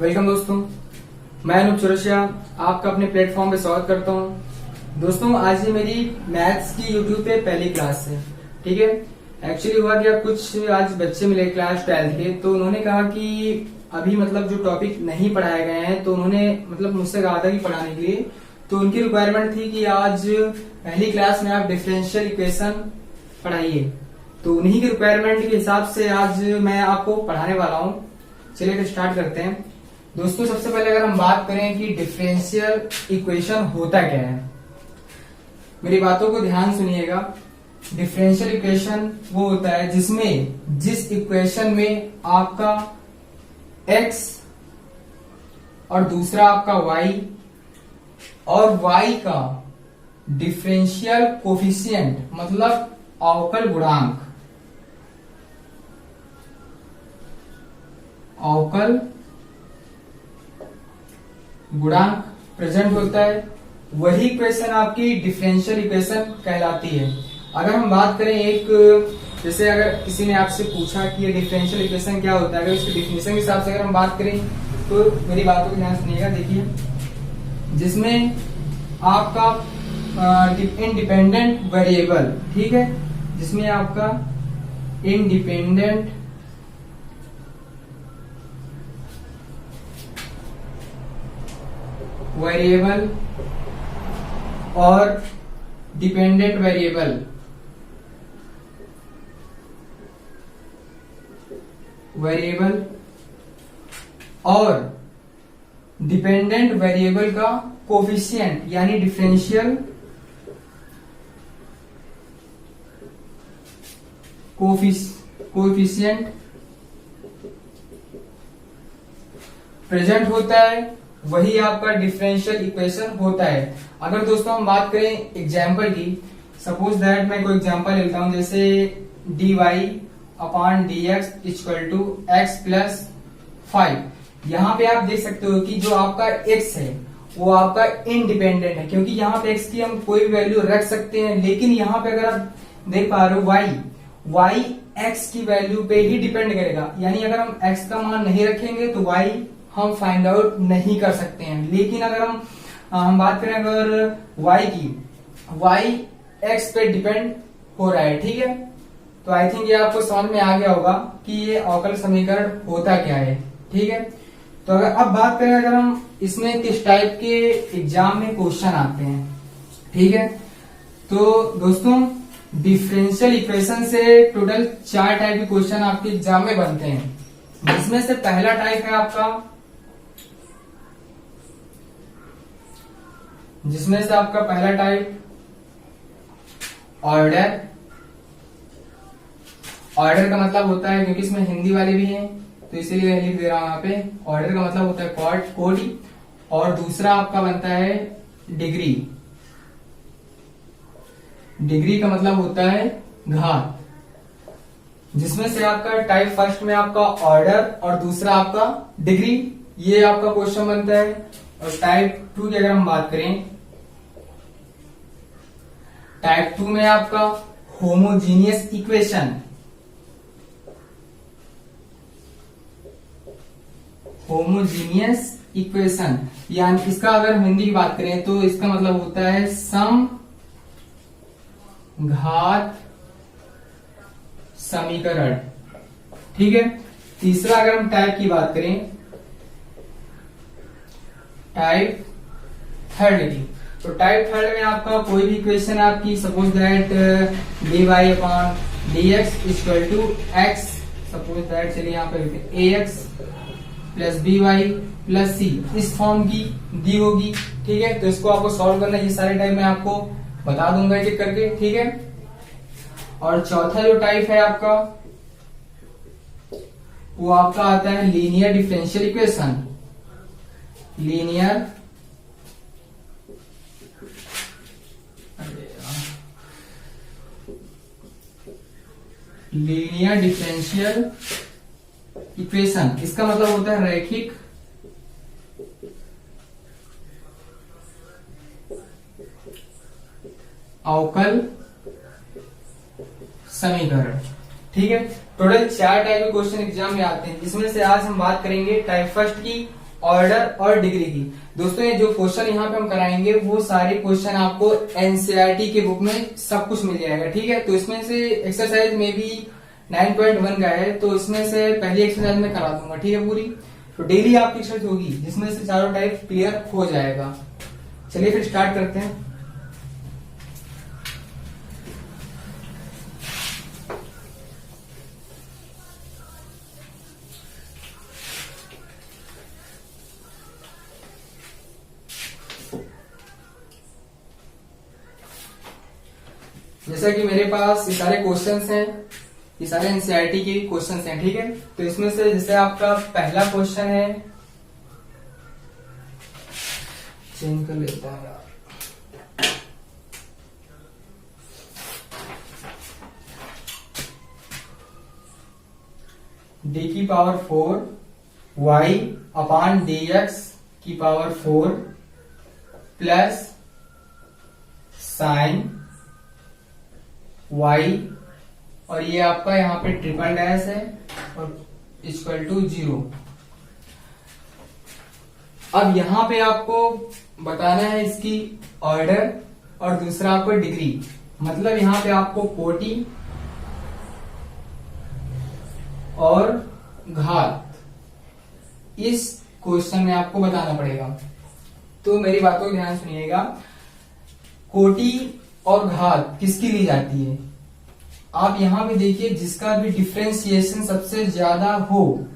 Welcome दोस्तों, मैं अनूप चौरसिया आपका अपने प्लेटफॉर्म पे स्वागत करता हूं। दोस्तों, आज ये मेरी मैथ्स की यूट्यूब पे पहली क्लास है। ठीक है, एक्चुअली हुआ क्या, कुछ आज बच्चे मिले क्लास 12 के, तो उन्होंने कहा कि अभी मतलब जो टॉपिक नहीं पढ़ाए गए हैं, तो उन्होंने मतलब मुझसे कहा था कि पढ़ाने के लिए, तो उनकी रिक्वायरमेंट थी कि आज पहली क्लास में आप डिफरेंशियल इक्वेशन पढ़ाइए। तो उन्हीं की रिक्वायरमेंट के हिसाब से आज मैं आपको पढ़ाने वाला हूँ। चलिए फिर स्टार्ट करते हैं। दोस्तों, सबसे पहले अगर हम बात करें कि डिफरेंशियल इक्वेशन होता क्या है, मेरी बातों को ध्यान सुनिएगा। डिफरेंशियल इक्वेशन वो होता है जिसमें जिस इक्वेशन में आपका x और दूसरा आपका y और y का डिफरेंशियल कोफिशिएंट मतलब अवकल गुणांक, अवकल गुणांक प्रेजेंट होता है, वही इक्वेशन आपकी डिफरेंशियल इक्वेशन कहलाती है। अगर हम बात करें एक, जैसे अगर किसी ने आपसे पूछा कि ये डिफरेंशियल इक्वेशन क्या होता है, अगर इसके डिफिनेशन के हिसाब से अगर हम बात करें तो मेरी बातों को ध्यान सुनिएगा। देखिए, जिसमें आपका इंडिपेंडेंट वेरिएबल, ठीक है, जिसमें आपका इंडिपेंडेंट वेरिएबल और डिपेंडेंट वेरिएबल और डिपेंडेंट वेरिएबल का कोफिशिएंट यानी डिफरेंशियल कोफिशिएंट प्रेजेंट होता है, वही आपका डिफरेंशियल इक्वेशन होता है। अगर दोस्तों हम बात करें एग्जाम्पल की, सपोज दैट मैं कोई एग्जाम्पल लेता हूं, जैसे dy upon dx equal to x plus 5। यहाँ पे आप देख सकते हो कि जो आपका x है वो आपका इंडिपेंडेंट है, क्योंकि यहाँ पे x की हम कोई भी वैल्यू रख सकते हैं, लेकिन यहाँ पे अगर आप देख पा रहे हो y x की वैल्यू पे ही डिपेंड करेगा। यानी अगर हम x का मान नहीं रखेंगे तो y हम फाइंड आउट नहीं कर सकते हैं। लेकिन अगर हम बात करें अगर y की, y x पे डिपेंड हो रहा है, ठीक है। तो आई थिंक ये आपको समझ में आ गया होगा कि ये अवकल समीकरण होता क्या है, ठीक है। तो अगर अब बात करें, अगर हम इसमें किस टाइप के एग्जाम में क्वेश्चन आते हैं, ठीक है। तो दोस्तों, डिफरेंशियल इक्वेशन से टोटल 4 टाइप के क्वेश्चन आपके एग्जाम में बनते हैं, जिसमें से पहला टाइप है आपका, पहला टाइप ऑर्डर का मतलब होता है, क्योंकि इसमें हिंदी वाले भी हैं तो इसीलिए लिख दे रहा हूं यहाँ पे। ऑर्डर का मतलब होता है कोटि, और दूसरा आपका बनता है डिग्री का मतलब होता है घात। जिसमें से आपका टाइप फर्स्ट में आपका ऑर्डर और दूसरा आपका डिग्री, ये आपका क्वेश्चन बनता है। और टाइप 2 की अगर हम बात करें, टाइप 2 में आपका होमोजीनियस इक्वेशन, यानी इसका अगर हम हिंदी की बात करें तो इसका मतलब होता है सम घात समीकरण, ठीक है। तीसरा अगर हम टाइप की बात करें, टाइप थर्ड की, तो टाइप थर्ड में आपका कोई भी इक्वेशन आपकी, suppose that dy upon dx equal to x, suppose that, चलिए यहाँ पे ax plus by plus c, इस फॉर्म की दी होगी, ठीक है। तो इसको आपको सॉल्व करना है, ये सारे टाइप मैं आपको बता दूंगा एक एक करके, ठीक है। और चौथा जो टाइप है आपका, वो आपका आता है linear differential equation, linear differential equation. इसका मतलब होता है रैखिक अवकल समीकरण, ठीक है। टोटल 4 टाइप के क्वेश्चन एग्जाम में आते हैं, जिसमें से आज हम बात करेंगे टाइप फर्स्ट की ऑर्डर और डिग्री की। दोस्तों ये जो क्वेश्चन यहाँ पे हम कराएंगे वो सारे क्वेश्चन आपको एनसीईआरटी के बुक में सब कुछ मिल जाएगा, ठीक है। तो इसमें से एक्सरसाइज में भी 9.1 का है, तो इसमें से पहली एक्सरसाइज में करा दूंगा, ठीक है पूरी। तो डेली आपकी एक्सरसाइज होगी जिसमें से चारों टाइप क्लियर हो जाएगा। चलिए फिर स्टार्ट करते हैं। जैसा कि मेरे पास ये सारे क्वेश्चंस हैं, ये सारे एनसीईआरटी के क्वेश्चंस हैं, ठीक है। तो इसमें से जैसे आपका पहला क्वेश्चन है, चेंज कर लेता हूं यार। डी की पावर 4 y अपान डी एक्स की पावर 4 प्लस साइन y, और ये आपका यहाँ पे ट्रिपल डैश है और इक्वल टू 0। अब यहाँ पे आपको बताना है इसकी ऑर्डर और दूसरा आपको डिग्री, मतलब यहाँ पे आपको कोटि और घात इस क्वेश्चन में आपको बताना पड़ेगा। तो मेरी बातों को ध्यान सुनिएगा, कोटि और घात किसकी ली जाती है। आप यहां पे देखिए, जिसका भी डिफरेंशिएशन सबसे ज्यादा हो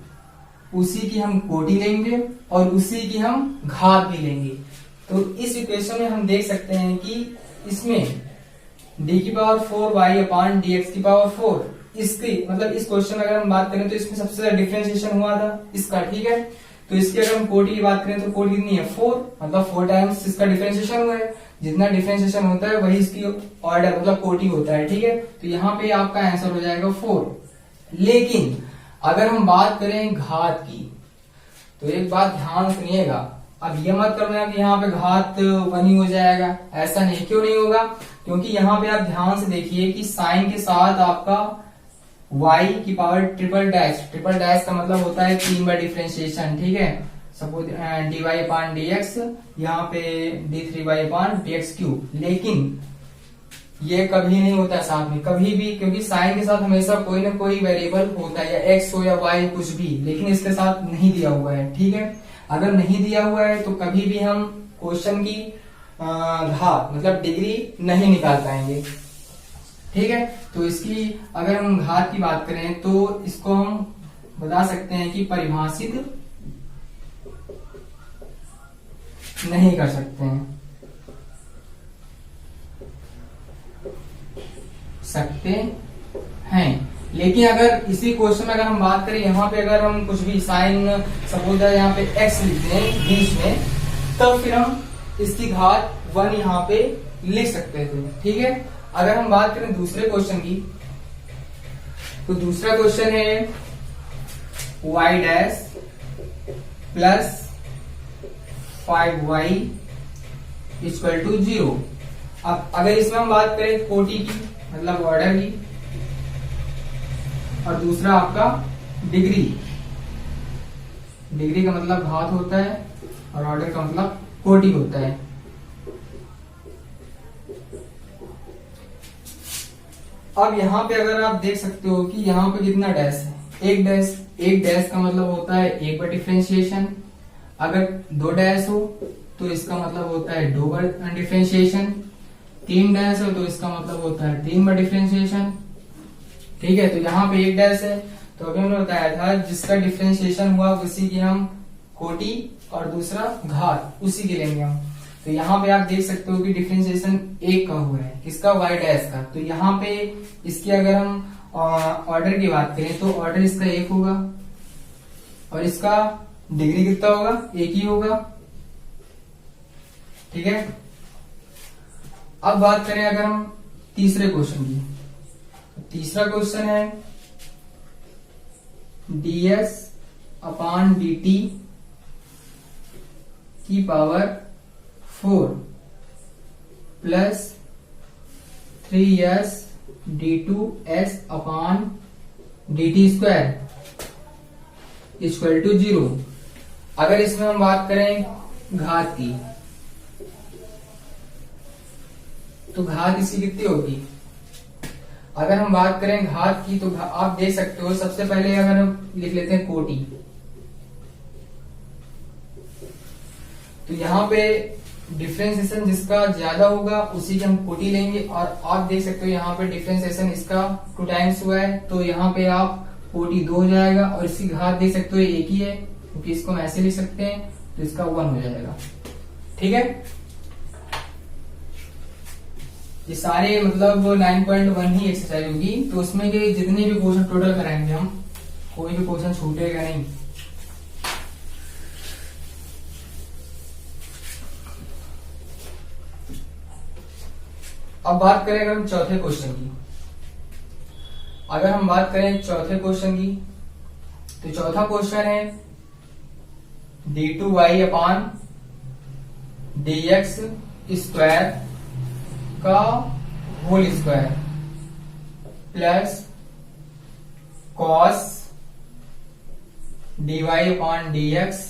उसी की हम कोटि लेंगे और उसी की हम घात भी लेंगे। तो इस इक्वेशन में हम देख सकते हैं कि इसमें डी की power 4 Y upon D x की पावर 4, इसकी मतलब इस क्वेश्चन में अगर हम बात करें तो इसमें सबसे ज्यादा डिफरेंशिएशन हुआ था इसका, ठीक है। तो इसकी अगर हम कोटि की बात करें तो कोटि कितनी है 4, मतलब 4 टाइम्स इसका डिफरेंशिएशन हुआ है। जितना डिफरेंशिएशन होता है वही इसकी ऑर्डर मतलब कोटि होता है, ठीक है। तो यहाँ पे आपका आंसर हो जाएगा 4। लेकिन अगर हम बात करें घात की, तो एक बात ध्यान सुनिएगा, अब ये मत करना कि यहाँ पे घात 1 ही हो जाएगा, ऐसा नहीं। क्यों नहीं होगा? क्योंकि यहाँ पे आप ध्यान से देखिए कि साइन के साथ आपका y की पावर ट्रिपल डैश का मतलब होता है 3 बार डिफरेंशिएशन, ठीक है। सपोज dy अपान dx, यहाँ पे d3y अपान dx क्यूब। लेकिन ये कभी नहीं होता साथ में, कभी भी, क्योंकि साइन के साथ हमेशा कोई ना कोई वेरिएबल होता है, या x हो या y कुछ भी, लेकिन इसके साथ नहीं दिया हुआ है, ठीक है। अगर नहीं दिया हुआ है तो कभी भी हम क्वेश्चन की घात मतलब डिग्री नहीं निकाल पाएंगे, ठीक है। तो इसकी अगर हम घात की बात करें तो इसको हम बता सकते हैं कि परिभाषित नहीं कर सकते हैं। लेकिन अगर इसी क्वेश्चन में अगर हम बात करें, यहाँ पे अगर हम कुछ भी साइन सपोज यहाँ पे x लिखते हैं बीच में, तब फिर हम इसकी घात 1 यहाँ पे लिख सकते थे, ठीक है। अगर हम बात करें दूसरे क्वेश्चन की, तो दूसरा क्वेश्चन है y dash plus 5y equal to 0। अब अगर इसमें हम बात करें कोटि की मतलब ऑर्डर की, और दूसरा आपका डिग्री का मतलब घात होता है और ऑर्डर का मतलब कोटि होता है। अब यहाँ पे अगर आप देख सकते हो कि यहाँ पे कितना डैश है, एक डैश का मतलब होता है 1 बार डिफरेंशिएशन। अगर 2 डैश हो तो इसका मतलब होता है 2 बार डिफरेंशिएशन। 3 डैश हो तो इसका मतलब होता है 3 बार डिफरेंशिएशन, ठीक है। तो यहाँ पे 1 डैश है, तो अभी हमने बताया था जिसका डिफरेंशिएशन हुआ उसी की हम कोटि और दूसरा घात उसी के लेंगे हम। तो यहाँ पे आप देख सकते हो कि डिफरेंशिएशन 1 का हुआ है, किसका y डैश का। तो यहाँ पे इसकी अगर हम ऑर्डर की बात करें तो ऑर्डर इसका 1 होगा और इसका डिग्री कितना होगा, 1 ही होगा, ठीक है। अब बात करें अगर हम तीसरे क्वेश्चन की, तो तीसरा क्वेश्चन है ds अपान dt की power 4 plus 3s d2s upon dt square equal to 0। अगर इसमें हम बात करें घात की, तो घात इसकी कितनी होगी? अगर हम बात करें घात की तो आप देख सकते हो, सबसे पहले अगर हम लिख लेते हैं कोटि, तो यहाँ पे डिफरेंशिएशन जिसका ज्यादा होगा उसी की हम कोटि लेंगे। और आप देख सकते हो यहाँ पे डिफरेंशिएशन इसका 2 टाइम्स हुआ है, तो यहाँ पे आप कोटि 2 हो जाएगा। और इसकी घात देख सकते हो एक ही है, क्योंकि इसको हम ऐसे लिख सकते हैं, तो इसका 1 हो जाएगा। ठीक है, ये सारे मतलब 9.1 ही एक्सरसाइज होगी, तो उसमें के जितने भी क्वेश्चन टोटल कराएंगे हम, कोई भी क्वेश्चन छूटेगा नहीं। अब बात करें अगर हम चौथे क्वेश्चन की, अगर हम बात करें चौथे क्वेश्चन की, तो चौथा क्वेश्चन है d2y अपान dx स्क्वायर का whole square plus cos dy upon dx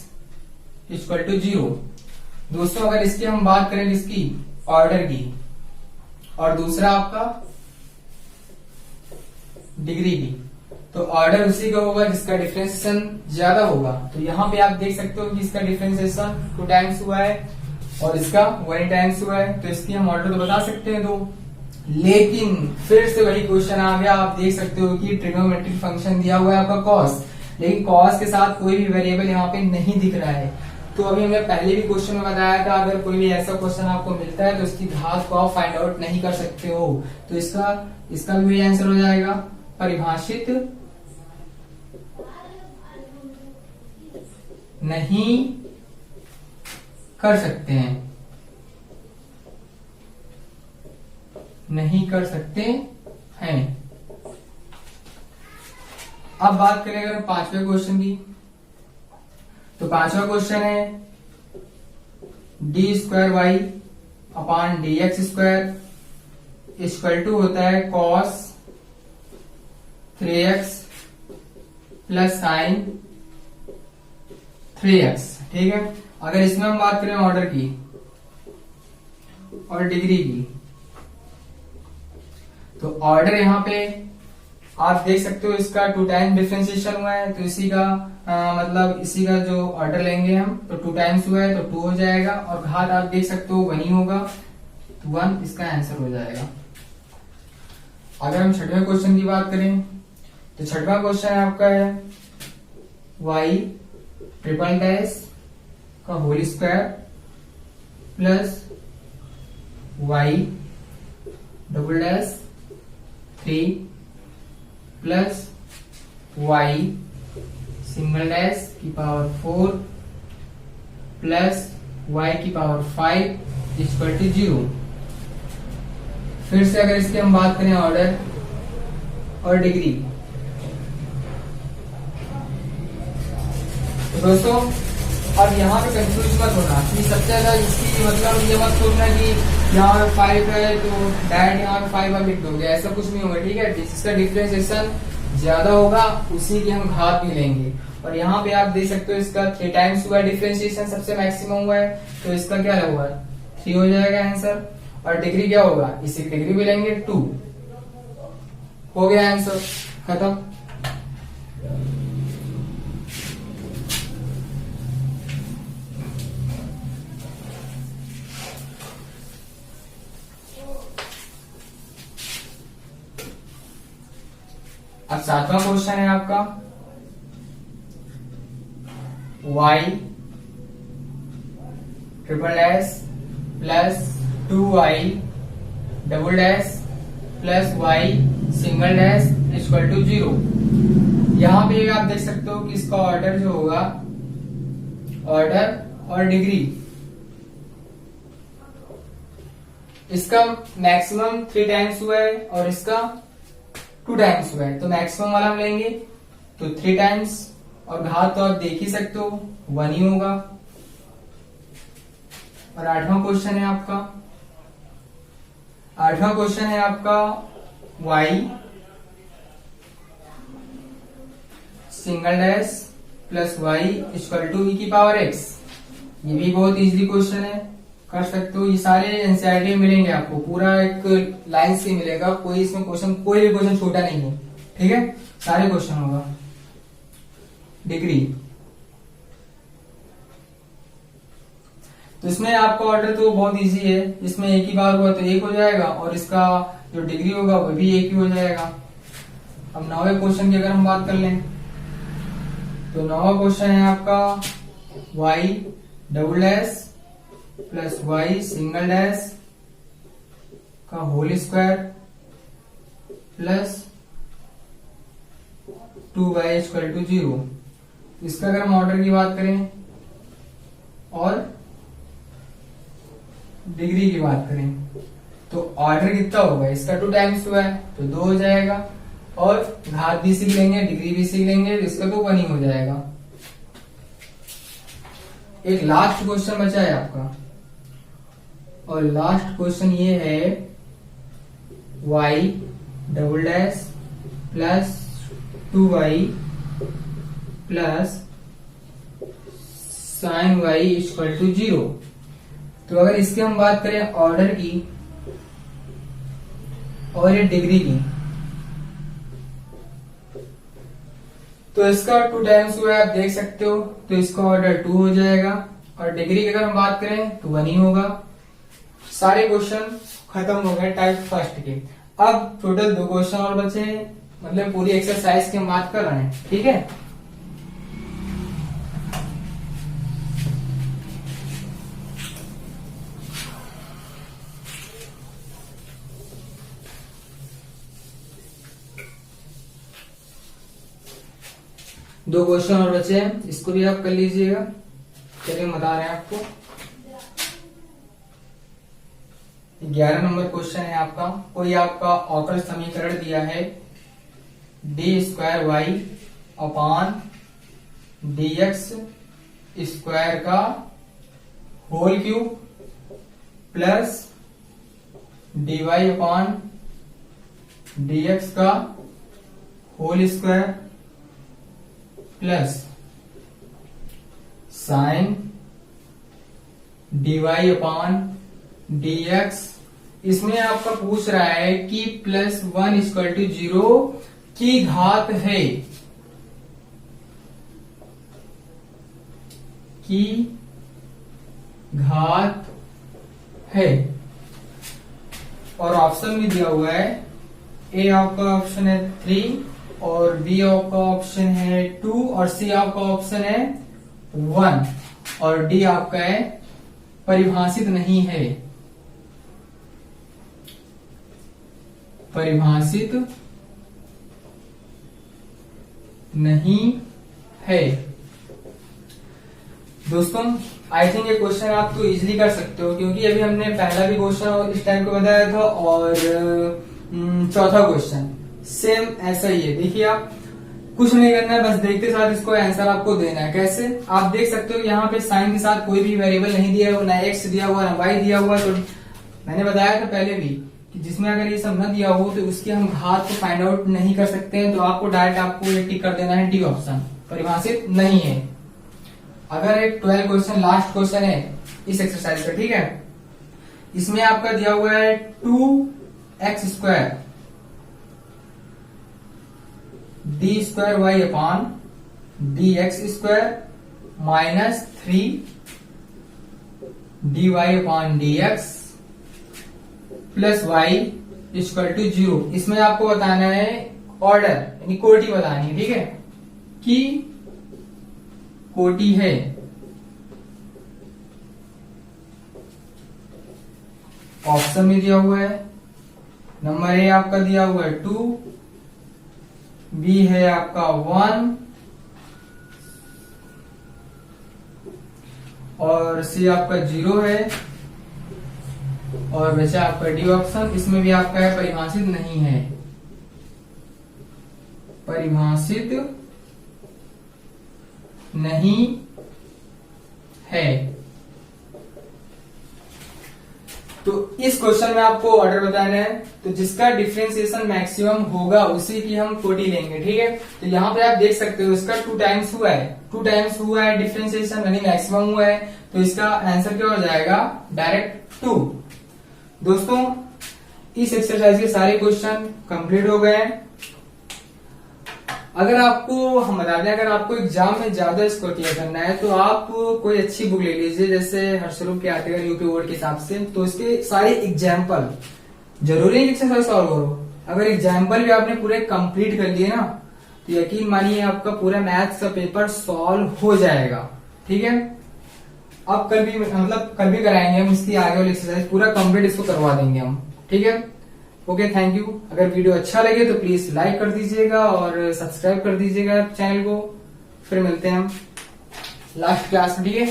equal to 0। दोस्तों अगर इसकी हम बात करें किसकी, ऑर्डर की, और दूसरा आपका डिग्री की, तो ऑर्डर उसी का होगा जिसका डिफरेंशिएशन ज्यादा होगा। तो यहाँ पे आप देख सकते हो कि इसका डिफरेंशिएशन 2 टाइम्स हुआ है और इसका 1 टाइम्स हुआ है, तो इसकी हम ऑर्डर तो बता सकते हैं 2। लेकिन फिर से वही क्वेश्चन आ गया, आप देख सकते हो कि ट्रिग्नोमेट्रिक फंक्शन दिया हुआ है आपका कॉस, लेकिन कॉस के साथ कोई भी वेरिएबल यहाँ पे नहीं दिख रहा है। तो अभी हमने पहले भी क्वेश्चन में बताया था, अगर कोई भी ऐसा क्वेश्चन आपको मिलता है तो इसकी घात को आप फाइंड आउट नहीं कर सकते हो। तो इसका भी वही आंसर हो जाएगा, परिभाषित नहीं कर सकते हैं, नहीं कर सकते हैं। अब बात करें अगर पांचवें क्वेश्चन की, तो पांचवा क्वेश्चन है D square Y upon D X square equal to होता है cos 3x plus sign 3x। ठीक है, अगर इसमें हम बात करें ऑर्डर की और डिग्री की, तो ऑर्डर यहाँ पे आप देख सकते हो इसका 2 टाइम्स डिफरेंशिएशन हुआ है, तो इसी का मतलब इसी का जो ऑर्डर लेंगे हम, तो 2 टाइम्स हुआ है तो 2 हो जाएगा। और घात आप देख सकते हो 1 ही होगा, तो 1 इसका आंसर हो जाएगा। अगर हम छठवें क्वेश्चन की बात करें, तो छठवां क्वेश्चन आपका है y ट्रिपल डैश का whole square plus y double dash 3 plus y single dash की पावर 4 प्लस y की पावर 5 इक्वल टू 0। फिर से अगर इसकी हम बात करें ऑर्डर और डिग्री, तो दोस्तों अब यहाँ पे कंफ्यूज मत होना कि सबसे ज्यादा इसकी मतलब ये मत सोचना कि यहाँ पे 5 है तो डायरेक्ट यहाँ पे 5 आप लिख दोगे, ऐसा कुछ नहीं होगा। ठीक है, जिसका डिफरेंशिएशन ज्यादा होगा उसी की हम घात भी लेंगे। और यहाँ पे आप देख सकते हो इसका 3 टाइम्स हुआ है डिफरेंशिएशन, सबसे मैक्सिमम हुआ है, तो इसका क्या होगा 3 हो जाएगा आंसर। और डिग्री क्या होगा, इसी की डिग्री भी लेंगे 2, हो गया आंसर, खत्म। अब सातवां क्वेश्चन है आपका y triple dash plus 2y double dash plus y single dash equal to 0। यहां पे आप देख सकते हो कि इसका ऑर्डर जो होगा, ऑर्डर और डिग्री, इसका मैक्सिमम 3 टाइम्स हुआ है और इसका 2 टाइम्स हुआ है, तो मैक्सिमम वाला हम लेंगे, तो 3 टाइम्स। और घात तो आप देख ही सकते हो 1 ही होगा। और आठवां क्वेश्चन है आपका, आठवां क्वेश्चन है आपका y single dash plus Y equal to E की पावर एक्स। ये भी बहुत इजीली क्वेश्चन है, कर सकते हो। ये सारे एनसीईआरटी में मिलेंगे आपको, पूरा एक लाइन से मिलेगा, कोई इसमें क्वेश्चन, कोई भी क्वेश्चन छोटा नहीं है, ठीक है, सारे क्वेश्चन होगा। डिग्री, तो इसमें आपका ऑर्डर तो बहुत इजी है, इसमें एक ही बार हुआ तो एक हो जाएगा, और इसका जो डिग्री होगा वो भी एक ही हो जाएगा। अब 9वें क्वेश्चन की अगर हम बात कर लें, तो 9वां क्वेश्चन है आपका y double dash plus y single dash का whole square plus 2y equal to 0। इसका अगर हम ऑर्डर की बात करें और डिग्री की बात करें, तो ऑर्डर कितना होगा, इसका 2 टाइम्स हुआ है तो 2 हो जाएगा, और घात भी सीख लेंगे, डिग्री भी सीख लेंगे, तो इसका तो 1 ही हो जाएगा। एक लास्ट क्वेश्चन बचा है आपका, और लास्ट क्वेश्चन ये है y double dash plus 2y plus sine y equal to 0। तो अगर इसकी हम बात करें ऑर्डर की और ये डिग्री की, तो इसका 2 टाइम्स हुआ है, आप देख सकते हो, तो इसका ऑर्डर 2 हो जाएगा, और डिग्री की अगर हम बात करें तो 1 ही होगा। सारे क्वेश्चन खत्म हो गए टाइप फर्स्ट के। अब टोटल 2 क्वेश्चन और बचे हैं, मतलब पूरी एक्सरसाइज की हम बात कर रहे हैं, ठीक है। दो क्वेश्चन और बचे हैं, इसको भी आप कर लीजिएगा। चलिए बता रहे हैं आपको। 11 नंबर क्वेश्चन है आपका, कोई आपका अवकल समीकरण दिया है D square Y upon D X square का whole cube plus D Y upon D X का whole square plus sine D Y upon D X. इसमें आपका पूछ रहा है कि प्लस 1 इक्वल टू 0 की घात है, की घात है, और ऑप्शन भी दिया हुआ है। ए आपका ऑप्शन है 3, और बी आपका ऑप्शन है 2, और सी आपका ऑप्शन है 1, और डी आपका है परिभाषित नहीं है, परिभाषित नहीं है। दोस्तों आई थिंक ये क्वेश्चन आप तो इजीली कर सकते हो, क्योंकि अभी हमने पहला भी क्वेश्चन इस टाइम को बताया था, और चौथा क्वेश्चन सेम ऐसा ही है। देखिए आप कुछ नहीं करना है, बस देखते साथ इसको आंसर आपको देना है। कैसे, आप देख सकते हो यहाँ पे साइन के साथ कोई भी वेरिएबल नहीं दिया है, ना एक्स दिया हुआ ना वाई दिया हुआ। तो मैंने बताया था पहले भी कि जिसमें अगर ये सब न दिया हो तो उसकी हम घात को फाइंड आउट नहीं कर सकते हैं, तो आपको डायरेक्ट आपको ये टिक कर देना है डी ऑप्शन, परिभाषित नहीं है। अगर एक 12 क्वेश्चन लास्ट क्वेश्चन है इस एक्सरसाइज का, ठीक है, इसमें आपका दिया हुआ है 2x square D square Y upon D X square minus 3 D Y upon D X plus Y equal to 0। इसमें आपको बताना है ऑर्डर, यानी कोटि बतानी है, ठीक है, कि कोटि है। ऑप्शन में दिया हुआ है, नंबर ए आपका दिया हुआ है 2, बी है आपका 1, और सी आपका 0 है, और बचा आपका डी ऑप्शन। इसमें भी आपका है परिभाषित नहीं है, परिभाषित नहीं है। तो इस क्वेश्चन में आपको ऑर्डर बताना है, तो जिसका डिफरेंशिएशन मैक्सिमम होगा उसी की हम कोटी लेंगे, ठीक है। तो यहाँ पे आप देख सकते हो इसका 2 टाइम्स हुआ है डिफरेंशिएशन, यानी मैक्सिमम हुआ है, तो इसका आंसर क्या हो जाएगा, डायरेक्ट 2। दोस्तों इस एक्सरसाइज के सारे क्वेश्चन कंप्लीट हो गए हैं। अगर आपको हम बता दें, अगर आपको एग्जाम में ज्यादा स्कोर क्लियर करना है तो आप कोई अच्छी बुक ले लीजिए, जैसे हर्षरूप के आर्टिकल यूपी बोर्ड के हिसाब से, तो इसके सारे एग्जाम्पल, जरूरी है एक्सरसाइज सॉल्व करो, अगर एग्जाम्पल भी आपने पूरे कंप्लीट कर लिए ना तो यकीन मानिए आपका पूरा मैथ्स का पेपर सॉल्व हो जाएगा, ठीक है। अब कल भी कल भी कराएंगे हम इसकी आगे वाली एक्सरसाइज, पूरा कंप्लीट इसको करवा देंगे हम, ठीक है। Okay, thank you. अगर वीडियो अच्छा लगे तो प्लीज लाइक कर दीजिएगा और सब्सक्राइब कर दीजिएगा चैनल को। फिर मिलते हैं हम लास्ट क्लास में, ठीक है।